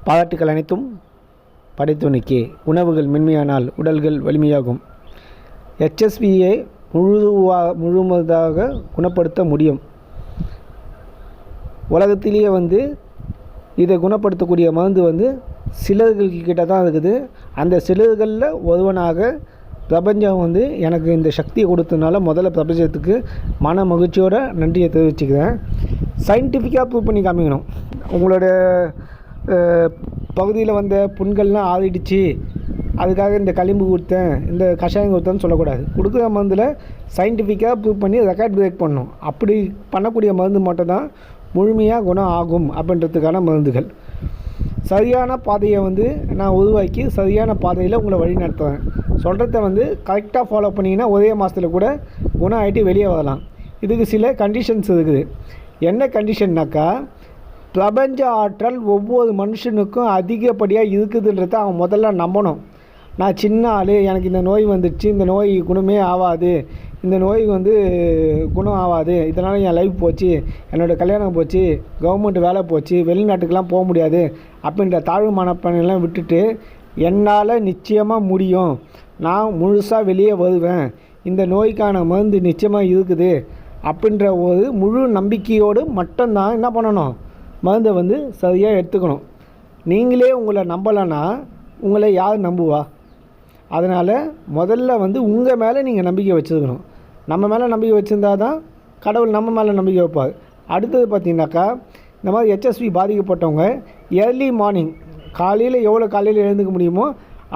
பாராட்டுக்கள் அனைத்தும் படைத்துணைக்கே. உணவுகள் மென்மையானால் உடல்கள் வலிமையாகும். HSVயை முழுவதாக குணப்படுத்த முடியும். உலகத்திலேயே இதை குணப்படுத்தக்கூடிய மருந்து சிலர்கள்கிட்ட தான் இருக்குது. அந்த சிலர்களில் ஒருவனாக பிரபஞ்சம் எனக்கு இந்த சக்தியை கொடுத்ததுனால முதல்ல பிரபஞ்சத்துக்கு மன மகிழ்ச்சியோட நன்றியை தெரிவிச்சுக்கிறேன். சயின்டிஃபிக்காக ப்ரூவ் பண்ணி காமிக்கணும். உங்களோட பகுதியில் வந்த புண்கள்லாம் ஆறிடுச்சு, அதுக்காக இந்த களிம்பு கொடுத்தேன், இந்த கஷாயம் கொடுத்தேன்னு சொல்லக்கூடாது. கொடுக்குற மருந்தில் சயின்டிஃபிக்காக ப்ரூவ் பண்ணி ரெக்கார்ட் பிரேக் பண்ணணும். அப்படி பண்ணக்கூடிய மருந்து மட்டும் தான் முழுமையாக குணம் ஆகும் அப்படின்றதுக்கான மருந்துகள். சரியான பாதையை நான் உருவாக்கி சரியான பாதையில் உங்களை வழி நடத்துவேன். சொல்கிறத கரெக்டாக ஃபாலோ பண்ணிங்கன்னா ஒரே மாதத்தில் கூட குணம் ஆகிட்டு வெளியே வரலாம். இதுக்கு சில கண்டிஷன்ஸ் இருக்குது. என்ன கண்டிஷன்னாக்கா, பிரபஞ்ச ஆற்றல் ஒவ்வொரு மனுஷனுக்கும் அதிகப்படியாக இருக்குதுன்றத அவன் முதல்ல நம்பணும். நான் சின்ன ஆள், எனக்கு இந்த நோய் வந்துடுச்சு, இந்த நோய் குணமே ஆகாது, இந்த நோய் குணம் ஆகாது, இதனால் என் லைஃப் போச்சு, என்னோடய கல்யாணம் போச்சு, கவர்மெண்ட் வேலை போச்சு, வெளிநாட்டுக்கெலாம் போக முடியாது அப்படின்ற தாழ்வு மனப்பான்மையெல்லாம் விட்டுட்டு, என்னால் நிச்சயமாக முடியும், நான் முழுசாக வெளியே வருவேன், இந்த நோய்க்கான மருந்து நிச்சயமாக இருக்குது அப்படின்ற ஒரு முழு நம்பிக்கையோடு மட்டும்தான் என்ன பண்ணணும், மருந்தை சரியாக எடுத்துக்கணும். நீங்களே உங்களை நம்பலைன்னா உங்களை யார் நம்புவா? அதனால் முதல்ல உங்கள் மேலே நீங்கள் நம்பிக்கை வச்சுருக்கணும். நம்ம மேலே நம்பிக்கை வச்சுருந்தா தான் கடவுள் நம்ம மேலே நம்பிக்கை வைப்பார். அடுத்தது பார்த்திங்கனாக்கா, இந்த மாதிரி HSV பாதிக்கப்பட்டவங்க ஏர்லி மார்னிங் காலையில் எழுந்துக்க முடியுமோ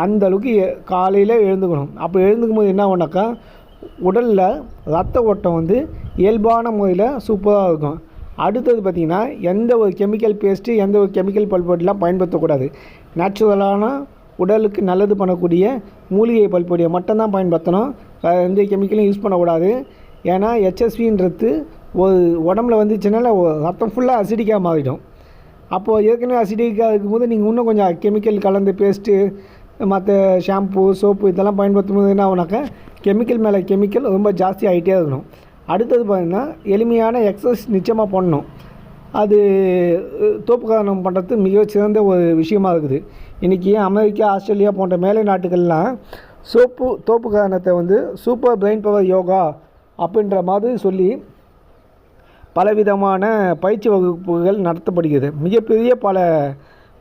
அந்த அளவுக்கு காலையில் எழுந்துக்கணும். அப்போ எழுந்துக்கும் போது என்ன ஆகுனாக்கா, உடலில் ரத்த ஓட்டம் இயல்பான முறையில் சூப்பராக இருக்கும். அடுத்தது பார்த்திங்கன்னா, எந்த ஒரு கெமிக்கல் பேஸ்ட்டு, எந்த ஒரு கெமிக்கல் பல்பொடிலாம் பயன்படுத்தக்கூடாது. நேச்சுரலான உடலுக்கு நல்லது பண்ணக்கூடிய மூலிகை பல்பொடியை மட்டும்தான் பயன்படுத்தணும். எந்த கெமிக்கலும் யூஸ் பண்ணக்கூடாது. ஏன்னா HSVன்றது ஒரு உடம்புல வந்துச்சுனால ரத்தம் ஃபுல்லாக அசிடிக்காக மாறிடும். அப்போது ஏற்கனவே அசிடிக்காக இருக்கும்போது நீங்கள் இன்னும் கொஞ்சம் கெமிக்கல் கலந்து பேஸ்ட்டு, மற்ற ஷாம்பு, சோப்பு இதெல்லாம் பயன்படுத்தும் போது என்ன ஆகுனாக்கா, கெமிக்கல் மேலே கெமிக்கல் ரொம்ப ஜாஸ்தி ஆகிட்டே இருக்கணும். அடுத்தது பார்த்திங்கன்னா, எளிமையான எக்ஸசைஸ் நிச்சயமாக பண்ணணும். அது தோப்புக்காரணம் பண்ணுறது மிகச்சிறந்த ஒரு விஷயமாக இருக்குது. இன்றைக்கி அமெரிக்கா, ஆஸ்திரேலியா போன்ற மேலை நாட்டுகள்லாம் தோப்புக்காரணத்தை சூப்பர் பிரெயின் பவர் யோகா அப்படின்ற மாதிரி சொல்லி பலவிதமான பயிற்சி வகுப்புகள் நடத்தப்படுகிறது. மிகப்பெரிய பல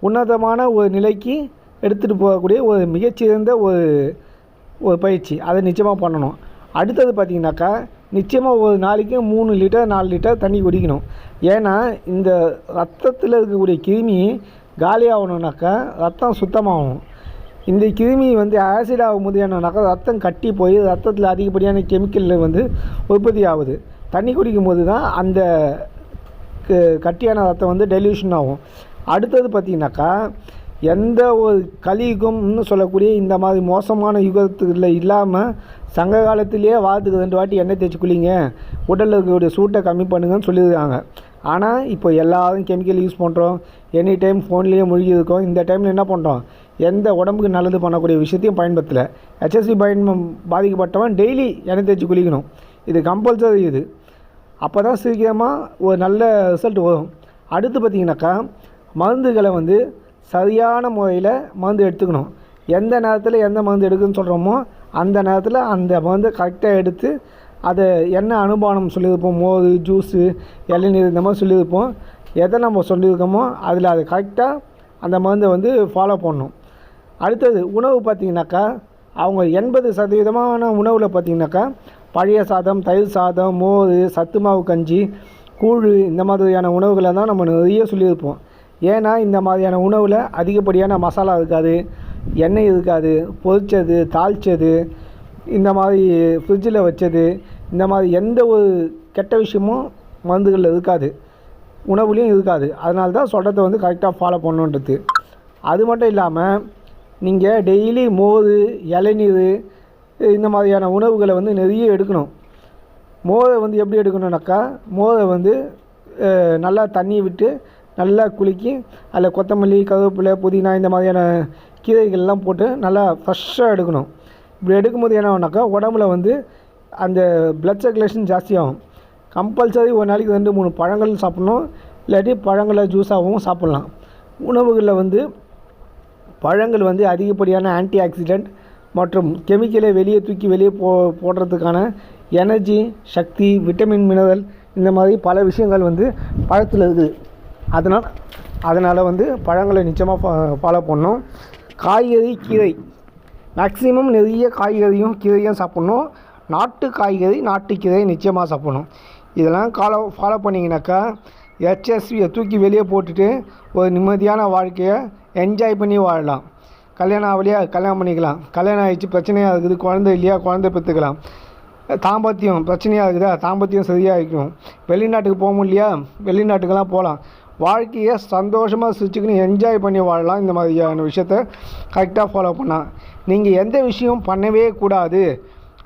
உன்னதமான ஒரு நிலைக்கு எடுத்துகிட்டு போகக்கூடிய ஒரு மிகச்சிறந்த ஒரு பயிற்சி. அதை நிச்சயமாக பண்ணணும். அடுத்தது பார்த்திங்கனாக்கா, நிச்சயமாக ஒரு நாளைக்கு 3 லிட்டர் 4 லிட்டர் தண்ணி குடிக்கணும். ஏன்னா இந்த ரத்தத்தில் இருக்கக்கூடிய கிருமி காலி ஆகணுன்னாக்கா ரத்தம் சுத்தமாகணும். இந்த கிருமி ஆசிட் ஆகும்போது என்னன்னாக்கா, ரத்தம் கட்டி போய் ரத்தத்தில் அதிகப்படியான கெமிக்கல் உற்பத்தி ஆகுது. தண்ணி குடிக்கும் போது தான் அந்த கட்டியான ரத்தம் டெலியூஷன் ஆகும். அடுத்தது பார்த்திங்கனாக்கா, எந்த ஒரு கலியுகம்னு சொல்லக்கூடிய இந்த மாதிரி மோசமான யுகத்தில் இல்லாமல் சங்க காலத்திலேயே வாரத்துக்கு 2 வாட்டி எண்ணெய் தேய்ச்சி குளிங்க, உடலில் இருக்கக்கூடிய சூட்டை கம்மி பண்ணுங்கன்னு சொல்லியிருக்காங்க. ஆனால் இப்போ எல்லோரும் கெமிக்கல் யூஸ் பண்ணுறோம், எனி டைம் ஃபோன்லேயே மூழ்கி இருக்கோம். இந்த டைமில் என்ன பண்ணுறோம், எந்த உடம்புக்கு நல்லது பண்ணக்கூடிய விஷயத்தையும் பயன்படுத்தலை. HSV பாதிக்கப்பட்டவன் டெய்லி எண்ணெய் தேய்ச்சி குளிக்கணும். இது கம்பல்சரி. இது அப்போ தான் சீக்கிரமாக ஒரு நல்ல ரிசல்ட் வரும். அடுத்து பார்த்திங்கனாக்கா, மருந்துகளை சரியான முறையில் மருந்து எடுத்துக்கணும். எந்த நேரத்தில் எந்த மருந்து எடுக்குன்னு சொல்கிறோமோ அந்த நேரத்தில் அந்த மருந்தை கரெக்டாக எடுத்து அதை என்ன அனுபானம் சொல்லியிருப்போம், மோர், ஜூஸு, இளநீர் இந்த மாதிரி சொல்லியிருப்போம். எதை நம்ம சொல்லியிருக்கோமோ அதில் அதை கரெக்டாக அந்த மருந்தை ஃபாலோ பண்ணணும். அடுத்தது உணவு பார்த்திங்கனாக்கா, அவங்க 80% உணவில் பார்த்திங்கனாக்கா, பழைய சாதம், தயிர் சாதம், மோர், சத்து மாவு கஞ்சி, கூழ் இந்த மாதிரியான உணவுகளை தான் நம்ம நிறைய சொல்லியிருப்போம். ஏன்னா இந்த மாதிரியான உணவில் அதிகப்படியான மசாலா இருக்காது, எண்ணெய் இருக்காது, பொரிச்சது, தாளித்தது, இந்த மாதிரி ஃப்ரிட்ஜில் வச்சது, இந்த மாதிரி எந்த ஒரு கெட்ட விஷயமும் மருந்துகளில் இருக்காது, உணவுலேயும் இருக்காது. அதனால தான் சொல்கிறத கரெக்டாக ஃபாலோ பண்ணணுன்றது. அது மட்டும் இல்லாமல் நீங்கள் டெய்லி மோர், இளநீர் இந்த மாதிரியான உணவுகளை நிறைய எடுக்கணும். மோரை எப்படி எடுக்கணுன்னாக்கா, மோரை நல்லா தண்ணி விட்டு நல்லா குலுக்கி அதில் கொத்தமல்லி, கருவேப்பிலை, புதினா இந்த மாதிரியான கீரைகள்லாம் போட்டு நல்லா ஃப்ரெஷ்ஷாக எடுக்கணும். இப்படி எடுக்கும்போது என்ன ஆகுனாக்கா, உடம்புல அந்த ப்ளட் சர்க்குலேஷன் ஜாஸ்தியாகும். கம்பல்சரி ஒரு நாளைக்கு 2-3 பழங்கள் சாப்பிட்ணும். இல்லாட்டி பழங்களை ஜூஸாகவும் சாப்பிட்லாம். உணவுகளில் வந்து பழங்கள் வந்து அதிகப்படியான ஆன்டி ஆக்சிடெண்ட் மற்றும் கெமிக்கலை வெளியே தூக்கி வெளியே போடுறதுக்கான எனர்ஜி, சக்தி, விட்டமின், மினரல் இந்த மாதிரி பல விஷயங்கள் வந்து பழத்தில் இருக்குது. அதனால் வந்து பழங்களை நிச்சயமாக ஃபாலோ பண்ணணும். காய்கறி, கீரை மேக்ஸிமம் நிறைய காய்கறியும் கீரையும் சாப்பிட்ணும். நாட்டு காய்கறி, நாட்டு கீரை நிச்சயமாக சாப்பிட்ணும். இதெல்லாம் ஃபாலோ பண்ணிங்கனாக்கா HSVயை தூக்கி வெளியே போட்டுட்டு ஒரு நிம்மதியான வாழ்க்கையை என்ஜாய் பண்ணி வாழலாம். கல்யாணம் ஆகலையா, கல்யாணம் பண்ணிக்கலாம். கல்யாணம் ஆகிடுச்சு, பிரச்சனையாக இருக்குது, குழந்தை இல்லையா, குழந்தை பெற்றுக்கலாம். தாம்பத்தியம் பிரச்சனையாக இருக்குதா, தாம்பத்தியம் சரியாக இருக்கும். வெளிநாட்டுக்கு போக முடியலையா, வெளிநாட்டுக்கெல்லாம் போகலாம். வாழ்க்கையை சந்தோஷமாக சிரிச்சுக்கின்னு என்ஜாய் பண்ணி வாழலாம். இந்த மாதிரியான விஷயத்த கரெக்டாக ஃபாலோ பண்ணால் நீங்கள் எந்த விஷயம் பண்ணவே கூடாது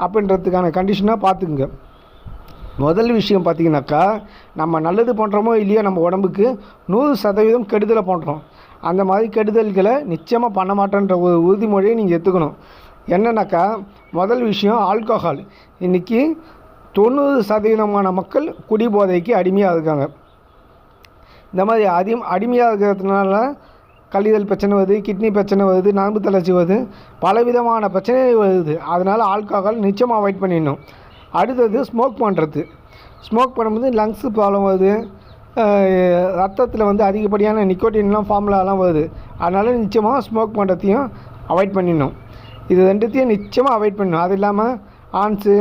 அப்படின்றதுக்கான கண்டிஷனாக பார்த்துக்குங்க. முதல் விஷயம் பார்த்திங்கனாக்கா, நம்ம நல்லது பண்ணுறோமோ இல்லையோ நம்ம உடம்புக்கு 100% கெடுதலை பண்ணுறோம். அந்த மாதிரி கெடுதல்களை நிச்சயமாக பண்ண மாட்டேன்ற ஒரு உறுதிமொழியை நீங்கள் எடுத்துக்கணும். என்னன்னாக்கா, முதல் விஷயம் ஆல்கஹால். இன்றைக்கி 90% மக்கள் குடிபோதைக்கு அடிமையாக இருக்காங்க. இந்த மாதிரி அடிமையாக இருக்கிறதுனால கல்லீரல் பிரச்சனை வருது, கிட்னி பிரச்சனை வருது, நரம்பு தளர்ச்சி வருது, பலவிதமான பிரச்சனைகள் வருது. அதனால் ஆல்கஹால் நிச்சயமாக அவாய்ட் பண்ணிடணும். அடுத்தது ஸ்மோக் பண்ணுறது. ஸ்மோக் பண்ணும்போது லங்ஸு ப்ராப்ளம் வருது, ரத்தத்தில் வந்து அதிகப்படியான நிக்கோட்டின்லாம் ஃபார்முலாலாம் வருது. அதனால் நிச்சயமாக ஸ்மோக் பண்ணுறதையும் அவாய்ட் பண்ணிடணும். இது ரெண்டுத்தையும் நிச்சயமாக அவாய்ட் பண்ணணும். அது இல்லாமல் ஆன்ஸு,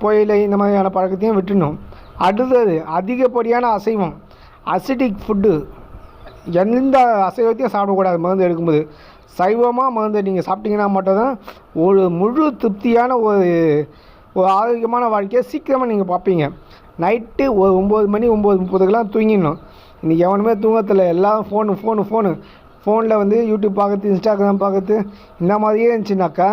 புயலை இந்த மாதிரியான பழக்கத்தையும் விட்டுடணும். அடுத்தது அதிகப்படியான அசைவம், அசிடிக் ஃபுட்டு. எந்த அசைவத்தையும் சாப்பிடக்கூடாது மருந்து எடுக்கும்போது. சைவமாக மருந்து நீங்கள் சாப்பிட்டீங்கன்னா மட்டும்தான் ஒரு முழு திருப்தியான ஒரு ஆரோக்கியமான வாழ்க்கையை சீக்கிரமாக நீங்கள் பார்ப்பீங்க. நைட்டு ஒரு 9 மணி 9:30 தூங்கிடணும். இன்றைக்கி எவனுமே தூங்கத்தில், எல்லாம் ஃபோனில் வந்து யூடியூப் பார்க்குறது, இன்ஸ்டாகிராம் பார்க்குறது இந்த மாதிரியே இருந்துச்சுனாக்கா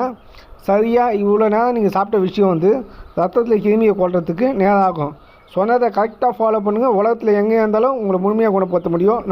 சரியாக இவ்வளோ நேரம் நீங்கள் சாப்பிட்ட விஷயம் வந்து ரத்தத்தில் கிருமியை கொள்றதுக்கு நேரம் ஆகும். சொன்னதை கரெக்டாக ஃபாலோ பண்ணுங்கள். உலகத்தில் எங்கே இருந்தாலும் உங்களை முழுமையாக குணப்படுத்த முடியும். நன்றி.